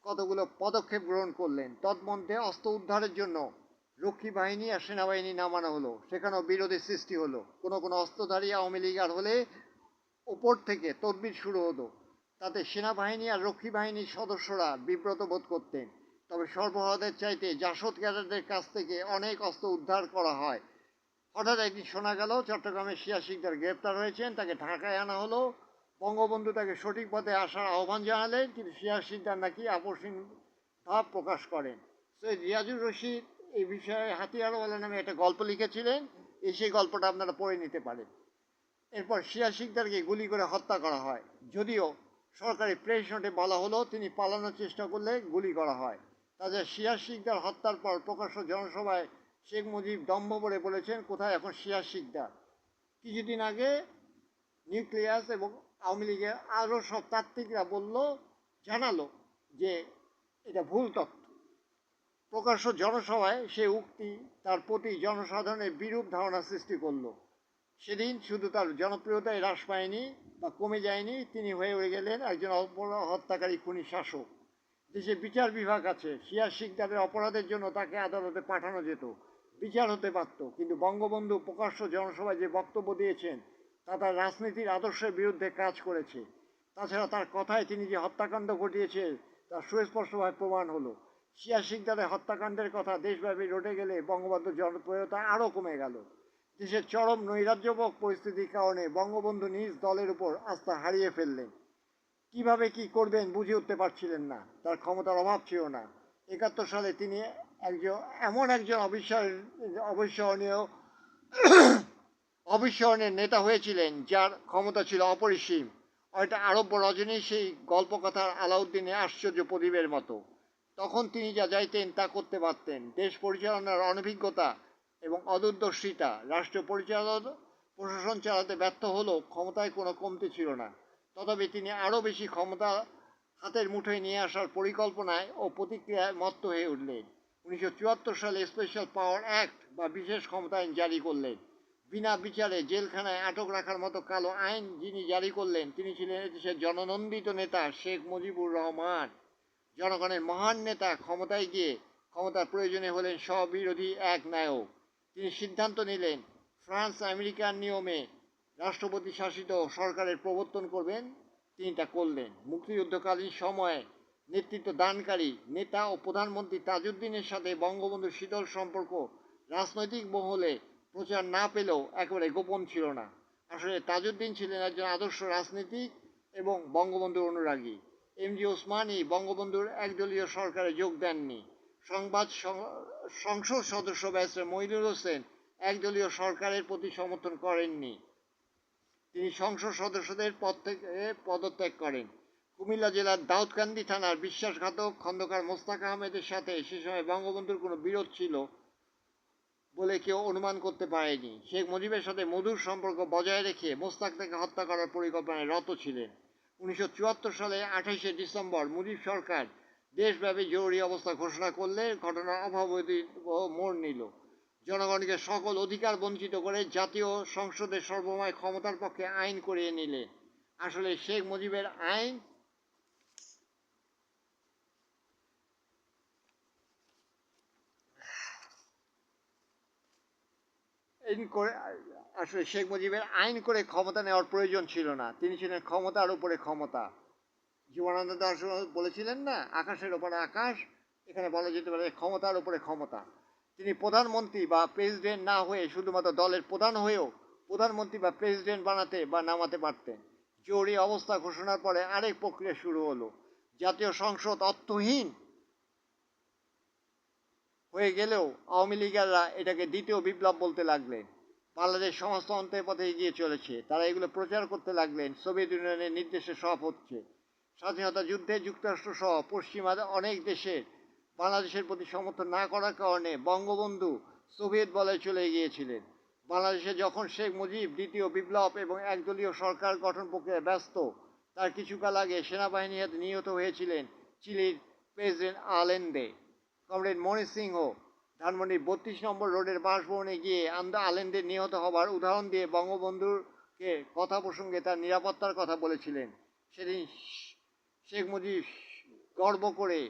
কতগুলো পদক্ষেপ গ্রহণ করলেন। তন্মধ্যে অস্ত্র উদ্ধারের জন্য রক্ষী বাহিনী আর সেনাবাহিনী নামানো হলো, সেখানেও বিরোধের সৃষ্টি হলো। কোনো কোনো অস্ত্রধারী আওয়ামী লীগার হলে ওপর থেকে তদবির শুরু হতো, তাতে সেনাবাহিনী আর রক্ষী বাহিনীর সদস্যরা বিব্রত বোধ করতেন। তবে সরবরাহদের চাইতে জাসদ ক্যাডারদের কাছ থেকে অনেক অস্ত্র উদ্ধার করা হয়। হঠাৎ একদিন শোনা গেল চট্টগ্রামের শিয়া শিকদার গ্রেপ্তার হয়েছেন, তাকে ঢাকায় আনা হলো। বঙ্গবন্ধু তাকে সঠিক পথে আসার আহ্বান জানালেন, কিন্তু শিয়া শিকদার নাকি আপোষহীন ভাব প্রকাশ করেন। সৈয়দ রিয়াজুর রশিদ এই বিষয়ে হাতিয়ারওয়ালা নামে একটা গল্প লিখেছিলেন, সেই গল্পটা আপনারা পড়ে নিতে পারেন। এরপর শিয়া শিকদারকে গুলি করে হত্যা করা হয়, যদিও সরকারি প্রেস নোটে বলা হলো তিনি পালানোর চেষ্টা করলে গুলি করা হয়। তাদের শিয়া শিকদার হত্যার পর প্রকাশ্য জনসভায় শেখ মুজিব দম্ভ করে বলেছেন, কোথায় এখন শিয়া শিকদার? কিছুদিন আগে নিউক্লিয়াস এবং আওয়ামী লীগের আরও সব তাত্ত্বিকরা জানালো যে এটা ভুল তথ্য। প্রকাশ্য জনসভায় সে উক্তি তার প্রতি জনসাধারণের বিরূপ ধারণা সৃষ্টি করলো। সেদিন শুধু তার জনপ্রিয়তায় হ্রাস পায়নি বা কমে যায়নি, তিনি হয়ে গেলেন একজন হত্যাকারী খুনি শাসক। দেশে বিচার বিভাগ আছে, শিয়া শিকদারের অপরাধের জন্য তাকে আদালতে পাঠানো যেত, বিচার হতে পারত। কিন্তু বঙ্গবন্ধু প্রকাশ্য জনসভায় যে বক্তব্য দিয়েছেন তা তার রাজনীতির আদর্শের বিরুদ্ধে কাজ করেছে। তাছাড়া তার কথায় তিনি যে হত্যাকাণ্ড ঘটিয়েছে তা সুস্পষ্টভাবে প্রমাণ হলো। শিয়া শিকদারের হত্যাকাণ্ডের কথা দেশব্যাপী রটে গেলে বঙ্গবন্ধুর জনপ্রিয়তা আরও কমে গেল। দেশের চরম নৈরাজ্যবক পরিস্থিতির কারণে বঙ্গবন্ধু নিজ দলের উপর আস্থা হারিয়ে ফেললেন। কিভাবে কি করবেন বুঝে উঠতে পারছিলেন না, তার ক্ষমতার অভাব ছিল না। 71 সালে তিনি এমন একজন অবিস্মরণীয় নেতা হয়েছিলেন যার ক্ষমতা ছিল অপরিসীম। হয়তো আরব্য রজনী সেই গল্পকথার আলাউদ্দিনের আশ্চর্য প্রদীপের মতো। তখন তিনি যা চাইতেন তা করতে পারতেন। দেশ পরিচালনার অনভিজ্ঞতা এবং অদূরদর্শিতা রাষ্ট্র প্রশাসন চালাতে ব্যর্থ হলেও ক্ষমতায় কোনো কমতি ছিল না। তথাপি তিনি আরও বেশি ক্ষমতা হাতের মুঠোয় নিয়ে আসার পরিকল্পনায় ও প্রতিক্রিয়ায় মত্ত হয়ে উঠলেন। 1974 সালে স্পেশাল পাওয়ার অ্যাক্ট বা বিশেষ ক্ষমতা আইন জারি করলেন। বিনা বিচারে জেলখানায় আটক রাখার মতো কালো আইন যিনি জারি করলেন তিনি ছিলেন এদেশের জননন্দিত নেতা শেখ মুজিবুর রহমান। জনগণের মহান নেতা ক্ষমতায় গিয়ে ক্ষমতার প্রয়োজনে হলেন স্ববিরোধী এক নায়ক। তিনি সিদ্ধান্ত নিলেন ফ্রান্স আমেরিকার নিয়মে রাষ্ট্রপতি শাসিত সরকারের প্রবর্তন করবেন। তিনি তা করলেন। মুক্তিযুদ্ধকালীন সময়ে নেতৃত্ব দানকারী নেতা ও প্রধানমন্ত্রী তাজউদ্দিনের সাথে বঙ্গবন্ধুর শীতল সম্পর্ক রাজনৈতিক মহলে প্রচার না পেলেও একেবারে গোপন ছিল না। আসলে তাজউদ্দিন ছিলেন একজন আদর্শ রাজনীতিক এবং বঙ্গবন্ধুর অনুরাগী। এমজি ওসমানী বঙ্গবন্ধুর একদলীয় সরকারে যোগ দেননি। সংসদ সদস্য ব্যারিস্টার মইনুল হোসেন একদলীয় সরকারের প্রতি সমর্থন করেননি। তিনি সংসদ সদস্যদের পদ থেকে পদত্যাগ করেন। কুমিল্লা জেলার দাউদকান্দি থানার বিশ্বাসঘাতক খন্দকার মোস্তাক আহমেদের সাথে সে সময় বঙ্গবন্ধুর কোনো বিরোধ ছিল বলে কেউ অনুমান করতে পারেনি। শেখ মুজিবের সাথে মধুর সম্পর্ক বজায় রেখে মোস্তাক তাকে হত্যা করার পরিকল্পনায় রত ছিলেন। 1974 সালে 28শে ডিসেম্বর মুজিব সরকার দেশব্যাপী জরুরি অবস্থা ঘোষণা করলে ঘটনা অভাবনীয় মোড় নিল। জনগণকে সকল অধিকার বঞ্চিত করে জাতীয় সংসদের সর্বময় ক্ষমতার পক্ষে আইন করিয়ে নিলে। আসলে শেখ মুজিবের আইন শেখ মুজিবের আইন করে ক্ষমতা নেওয়ার প্রয়োজন ছিল না। তিনি ছিলেন ক্ষমতার উপরে ক্ষমতা। জীবনানন্দ দাশ বলেছিলেন না, আকাশের ওপরে আকাশ, এখানে বলা যেতে পারে ক্ষমতার উপরে ক্ষমতা। তিনি প্রধানমন্ত্রী বা প্রেসিডেন্ট না হয়ে শুধুমাত্র দলের প্রধান হয়েও প্রধানমন্ত্রী বা প্রেসিডেন্ট বানাতে বা নামাতে পারতেন। জরুরি অবস্থা ঘোষণার পরে আরেক প্রক্রিয়া শুরু হলো। জাতীয় সংসদ অর্থহীন হয়ে গেলেও আওয়ামী লীগাররা এটাকে দ্বিতীয় বিপ্লব বলতে লাগলেন। বাংলাদেশ সমাজতন্ত্রের পথে এগিয়ে চলেছে, তারা এগুলো প্রচার করতে লাগলেন। সোভিয়েত ইউনিয়নের নির্দেশে সব হচ্ছে। স্বাধীনতা যুদ্ধে যুক্তরাষ্ট্র সহ পশ্চিমা অনেক দেশের বাংলাদেশের প্রতি সমর্থন না করার কারণে বঙ্গবন্ধু সোভিয়েত বলয়ে চলে গিয়েছিলেন। বাংলাদেশে যখন শেখ মুজিব দ্বিতীয় বিপ্লব এবং একদলীয় সরকার গঠন প্রক্রিয়ায় ব্যস্ত, তার কিছুকাল আগে সেনাবাহিনীর হাতে নিহত হয়েছিলেন চিলির প্রেসিডেন্ট আলেন্দে। কমরেড মণি সিংহ ধানমন্ডির 32 নম্বর রোডের বাসভবনে গিয়ে আলেন্দের নিহত হবার উদাহরণ দিয়ে বঙ্গবন্ধুকে কথা প্রসঙ্গে তার নিরাপত্তার কথা বলেছিলেন। সেদিন শেখ মুজিব গর্ব করে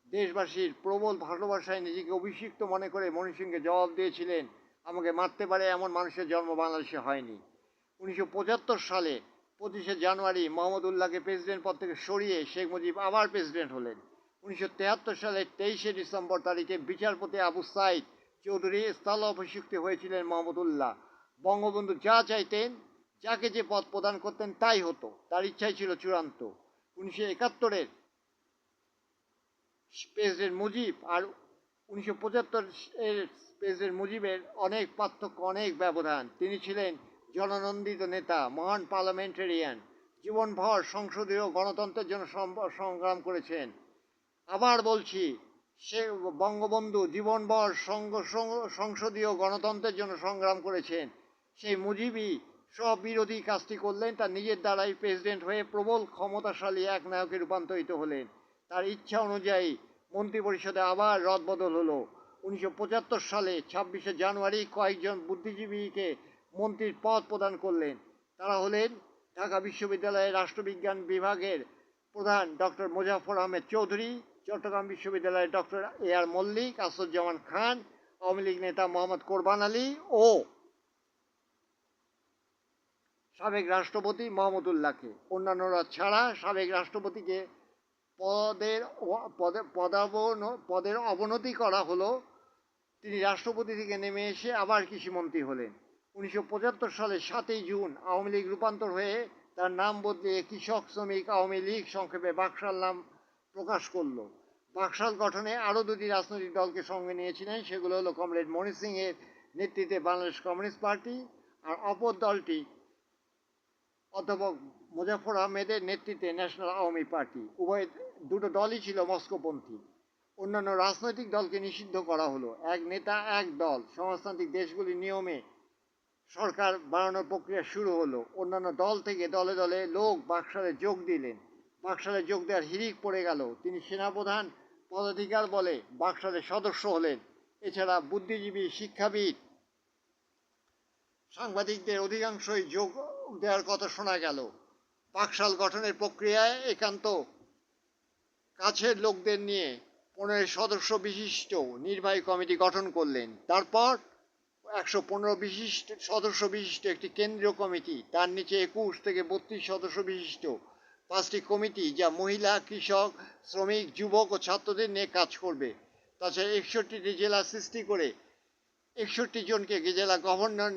দেশবাসীর প্রবল ভালোবাসায় নিজেকে অভিষিক্ত মনে করে ময়মনসিংহকে জবাব দিয়েছিলেন, আমাকে মারতে পারে এমন মানুষের জন্ম বাংলাদেশে হয়নি। 1975 সালে 25শে জানুয়ারি মাহমুদউল্লাহকে প্রেসিডেন্ট পদ থেকে সরিয়ে শেখ মুজিব আবার প্রেসিডেন্ট হলেন। 1973 সালের 23শে ডিসেম্বর তারিখে বিচারপতি আবু সাইদ চৌধুরী স্থল অভিষিক্ত হয়েছিলেন মাহমুদউল্লাহ। বঙ্গবন্ধু যা চাইতেন, যাকে যে পদ প্রদান করতেন তাই হতো, তার ইচ্ছাই ছিল চূড়ান্ত। 1971-এর প্রেসিডেন্ট মুজিব আর 1975-এর প্রেসিডেন্ট মুজিবের অনেক পার্থক্য, অনেক ব্যবধান। তিনি ছিলেন জননন্দিত নেতা, মহান পার্লামেন্টেরিয়ান, জীবনভর সংসদীয় গণতন্ত্রের জন্য সংগ্রাম করেছেন। আবার বলছি, সে বঙ্গবন্ধু জীবনভর সংসদীয় গণতন্ত্রের জন্য সংগ্রাম করেছেন। সেই মুজিবই সব বিরোধী কাজটি করলেন, তার নিজের দ্বারাই প্রেসিডেন্ট হয়ে প্রবল ক্ষমতাশালী এক নায়কে রূপান্তরিত হলেন। তার ইচ্ছা অনুযায়ী মন্ত্রিপরিষদে আবার রদবদল হলো। 1975 সালে 26শে জানুয়ারি কয়েকজন বুদ্ধিজীবীকে মন্ত্রীর পদ প্রদান করলেন। তারা হলেন ঢাকা বিশ্ববিদ্যালয়ের রাষ্ট্রবিজ্ঞান বিভাগের প্রধান ডক্টর মোজাফফর আহমেদ চৌধুরী, চট্টগ্রাম বিশ্ববিদ্যালয়ের ডক্টর এ আর মল্লিক, আসাদুজ্জামান খান, আওয়ামী লীগ নেতা মোহাম্মদ কোরবান আলী ও সাবেক রাষ্ট্রপতি মাহমুদউল্লাহকে। অন্যান্যরা ছাড়া সাবেক রাষ্ট্রপতিকে পদের অবনতি করা হলো। তিনি রাষ্ট্রপতি থেকে নেমে এসে আবার কৃষিমন্ত্রী হলেন। 1975 সালের 7ই জুন আওয়ামী লীগ রূপান্তর হয়ে তার নাম বদলে কৃষক শ্রমিক আওয়ামী লীগ, সংক্ষেপে বাকশাল নাম প্রকাশ করলো। বাকশাল গঠনে আরও দুটি রাজনৈতিক দলকে সঙ্গে নিয়েছিলেন, সেগুলো হলো কমরেড মনি সিংয়ের নেতৃত্বে বাংলাদেশ কমিউনিস্ট পার্টি আর অপর দলটি অধ্যাপক মোজাফফর আহমেদের নেতৃত্বে ন্যাশনাল আওয়ামী পার্টি। দুটো দলই ছিল মস্কোপন্থী। অন্যান্য রাজনৈতিক দলকে নিষিদ্ধ করা হলো। এক নেতা এক দল সমাজতান্ত্রিক দেশগুলির নিয়মে সরকার বানানোর প্রক্রিয়া শুরু হলো। অন্যান্য দল থেকে দলে দলে লোক বাকশালে যোগ দিলেন। বাকশালে যোগ দেওয়ার হিড়িক পড়ে গেল। তিনি সেনাপ্রধান পদাধিকার বলে বাকশালের সদস্য হলেন। এছাড়া বুদ্ধিজীবী, শিক্ষাবিদ, সাংবাদিকদের অধিকাংশই যোগ দেওয়ার কথা শোনা গেল। বাকশাল গঠনের প্রক্রিয়ায় একান্ত কাছের লোকদের নিয়ে 15 সদস্য বিশিষ্ট নির্বাহী কমিটি গঠন করলেন। তারপর 115 সদস্য বিশিষ্ট একটি কেন্দ্রীয় কমিটি, তার নিচে 21 থেকে 32 সদস্য বিশিষ্ট 5টি কমিটি, যা মহিলা, কৃষক, শ্রমিক, যুবক ও ছাত্রদের নিয়ে কাজ করবে। তাছাড়া 61টি জেলা সৃষ্টি করে 61 জনকে জেলা গভর্নর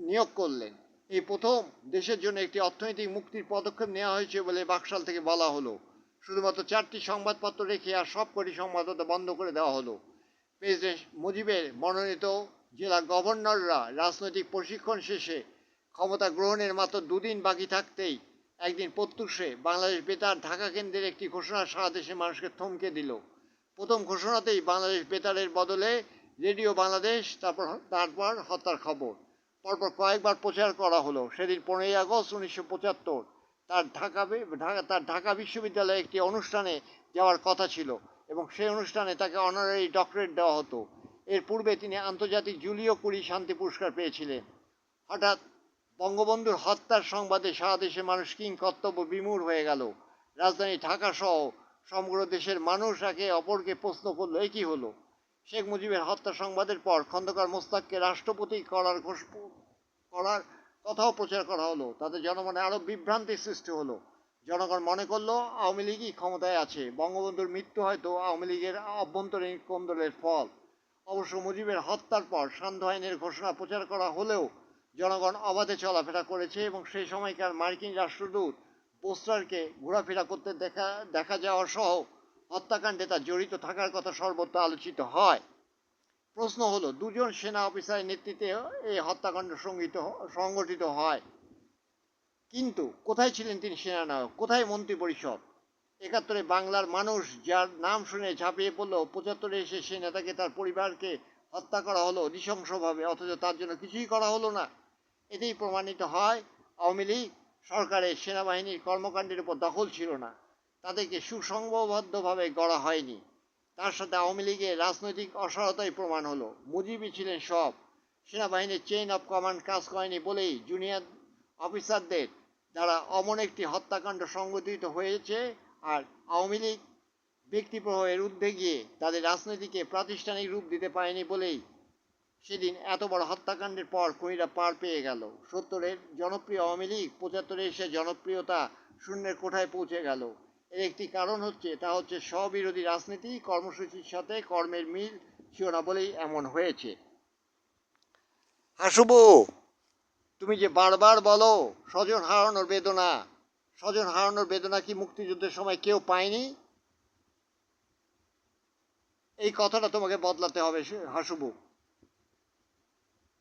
নিয়োগ করলেন। এই প্রথম দেশের জন্য একটি অর্থনৈতিক মুক্তির পদক্ষেপ নেওয়া হয়েছে বলে বাকশাল থেকে বলা হলো। শুধুমাত্র 4টি সংবাদপত্র রেখে আর সবকটি সংবাদপত্র বন্ধ করে দেওয়া হলো। প্রেসিডেন্ট মুজিবের মনোনীত জেলা গভর্নররা রাজনৈতিক প্রশিক্ষণ শেষে ক্ষমতা গ্রহণের মাত্র 2 দিন বাকি থাকতেই একদিন প্রত্যুষে বাংলাদেশ বেতার ঢাকা কেন্দ্রের একটি ঘোষণা সারা দেশের মানুষকে থমকে দিল। প্রথম ঘোষণাতেই বাংলাদেশ বেতারের বদলে রেডিও বাংলাদেশ, তারপর হত্যার খবর। পরপর কয়েকবার প্রচার করা হলো। সেদিন 15ই আগস্ট 1975 তার ঢাকা বিশ্ববিদ্যালয়ে একটি অনুষ্ঠানে যাওয়ার কথা ছিল এবং সেই অনুষ্ঠানে তাকে অনারারি ডক্টরেট দেওয়া হতো। এর পূর্বে তিনি আন্তর্জাতিক জুলিও কুরি শান্তি পুরস্কার পেয়েছিলেন। হঠাৎ বঙ্গবন্ধুর হত্যার সংবাদে সারা দেশের মানুষ কিংকর্তব্য বিমূঢ় হয়ে গেল। রাজধানী ঢাকা সহ সমগ্র দেশের মানুষ একে অপরকে প্রশ্ন করলো, এ কী হলো? শেখ মুজিবের হত্যা সংবাদের পর খন্দকার মোস্তাককে রাষ্ট্রপতি করার কথাও প্রচার করা হলো। তাতে জনমনে আরও বিভ্রান্তির সৃষ্টি হলো। জনগণ মনে করলো আওয়ামী লীগই ক্ষমতায় আছে। বঙ্গবন্ধুর মৃত্যু হয়তো আওয়ামী লীগের অভ্যন্তরীণ কোন্দলের ফল। অবশ্য মুজিবের হত্যার পর সান্ধ্য আইনের ঘোষণা প্রচার করা হলেও জনগণ অবাধে চলাফেরা করেছে এবং সেই সময়কার মার্কিন রাষ্ট্রদূত বোস্টারকে ঘোরাফেরা করতে দেখা যাওয়া সহ হত্যাকাণ্ডে তার জড়িত থাকার কথা সর্বত্র আলোচিত হয়। প্রশ্ন হলো, 2 জন সেনা অফিসারের নেতৃত্বে এই হত্যাকাণ্ড সংগঠিত হয়, কিন্তু কোথায় ছিলেন তিনি সেনানায়ক, কোথায় মন্ত্রিপরিষদ? 71-এ বাংলার মানুষ যার নাম শুনে ঝাঁপিয়ে পড়ল, 75-এ এসে সেই নেতাকে, তার পরিবারকে হত্যা করা হলো নৃশংসভাবে, অথচ তার জন্য কিছুই করা হলো না। এতেই প্রমাণিত হয় আওয়ামী লীগ সরকারের সেনাবাহিনীর কর্মকাণ্ডের উপর দখল ছিল না, তাদেরকে সুসংবদ্ধভাবে গড়া হয়নি। তার সাথে আওয়ামী লীগের রাজনৈতিক অসহায়তাই প্রমাণ হলো। মুজিবই ছিলেন সব। সেনাবাহিনীর চেইন অফ কমান্ড কাজ করেনি বলেই জুনিয়র অফিসারদের দ্বারা অমন একটি হত্যাকাণ্ড সংঘটিত হয়েছে। আর আওয়ামী লীগ ব্যক্তিপ্রভাবের ঊর্ধ্বে গিয়ে তাদের রাজনীতিকে প্রাতিষ্ঠানিক রূপ দিতে পারেনি বলেই সেদিন এত বড় হত্যাকাণ্ডের পর খুনিরা পার পেয়ে গেল। 70-এর জনপ্রিয় আওয়ামী লীগ 75-এ এসে জনপ্রিয়তা শূন্যের কোঠায় পৌঁছে গেল। এর একটি কারণ হচ্ছে স্ববিরোধী রাজনীতি, কর্মসূচির সাথে কর্মের মিল ছিল না বলেই এমন হয়েছে। হাসুবু, তুমি যে বারবার বলো স্বজন হারানোর বেদনা কি মুক্তিযুদ্ধের সময় কেউ পায়নি? এই কথাটা তোমাকে বদলাতে হবে হাসুবু।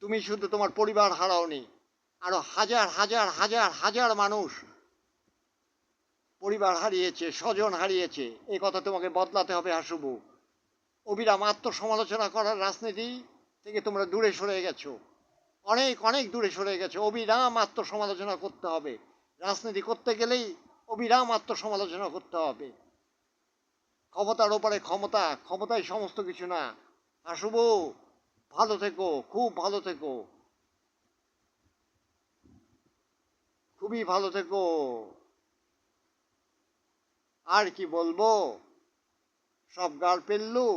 তুমি শুধু তোমার পরিবার হারাওনি, আরো হাজার হাজার হাজার হাজার মানুষ পরিবার হারিয়েছে, স্বজন হারিয়েছে। এই কথা তোমাকে বদলাতে হবে হাসুবু। অবিরাম আত্মসমালোচনা করার রাজনীতি থেকে তোমরা দূরে সরে গেছো, অনেক অনেক দূরে সরে গেছো। অবিরাম আত্মসমালোচনা করতে হবে। রাজনীতি করতে গেলেই অবিরাম আত্মসমালোচনা করতে হবে। ক্ষমতার ওপরে ক্ষমতা, ক্ষমতাই সমস্ত কিছু না। হাসুবু, ভালো থেকো, খুব ভালো থেকো, খুবই ভালো থেকো। আর কি বলবো, সব গাল পেল্লু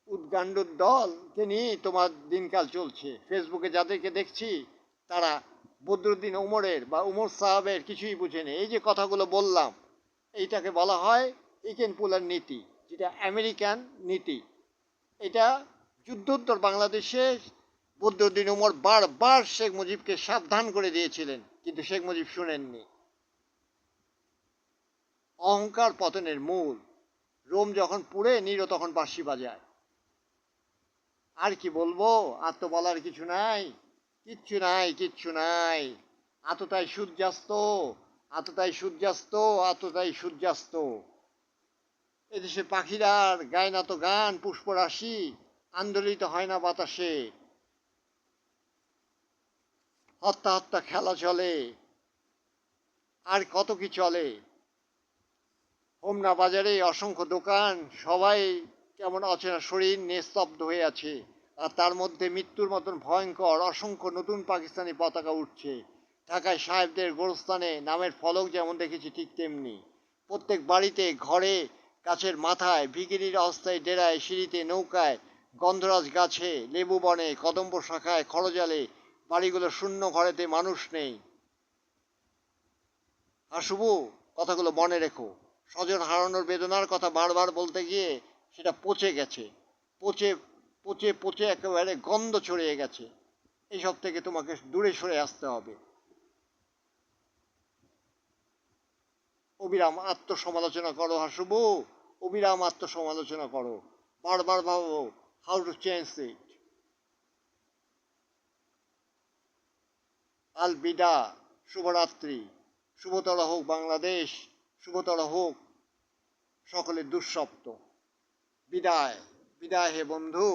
উদ্গান্ডুর দলকে নিয়ে তোমার দিনকাল চলছে। ফেসবুকে যাদেরকে দেখছি তারা বদরুদ্দিন উমরের বা উমর সাহেবের কিছুই বুঝেনি। এই যে কথাগুলো বললাম, এইটাকে বলা হয় ইকেন পুলার নীতি, যেটা আমেরিকান নীতি। এটা যুদ্ধোত্তর বাংলাদেশে বদরুদ্দিন উমর বারবার শেখ মুজিবকে সাবধান করে দিয়েছিলেন, কিন্তু শেখ মুজিব শুনেননি। অহংকার পতনের মূল। রোম যখন পুড়ে নিরো তখন বাঁশি বাজায়। আর কি বলবো, আর তো বলার কিছু নাই, কিচ্ছু নাই, কিচ্ছু নাই। আততাই সূর্যাস্ত, আততাই সূর্যাস্ত, আততাই সূর্যাস্ত। এদেশে পাখিরার গায় না তো গান, পুষ্পরাশি আন্দোলিত হয় না বাতাসে। হত্যা হত্যা খেলা চলে, আর কত কি চলে। হোমনা বাজারে অসংখ্য দোকান, সবাই কেমন অচেনা শরীর নিয়ে স্তব্ধ হয়ে আছে। আর তার মধ্যে মৃত্যুর মতন ভয়ঙ্কর অসংখ্য নতুন পাকিস্তানি পতাকা উঠছে। ঢাকায় সাহেবদের গোরস্থানে নামের ফলক যেমন দেখেছি ঠিক তেমনি। প্রত্যেক বাড়িতে, ঘরে, গাছের মাথায়, ভিখিরির অস্থায়ী ডেরায়, সিঁড়িতে, নৌকায়, গন্ধরাজ গাছে, লেবু বনে, কদম্ব শাখায়, খড়জালে বাড়িগুলো শূন্য, ঘরেতে মানুষ নেই। হাসুবু, কথাগুলো মনে রেখো। স্বজন হারানোর বেদনার কথা বারবার বলতে গিয়ে সেটা পচে গেছে, পচে পচে পচে একেবারে গন্ধ ছড়িয়ে গেছে। এইসব থেকে তোমাকে দূরে সরে আসতে হবে। অবিরাম আত্মসমালোচনা করো হাসুবু, অবিরাম আত্মসমালোচনা করো। বারবার ভাবো হাউ টু চেঞ্জ ইট। আল বিদা, শুভরাত্রি। শুভতর হোক বাংলাদেশ, শুভতর হোক সকলের দুঃস্বপ্ন। বিদায়, বিদায় হে বন্ধু।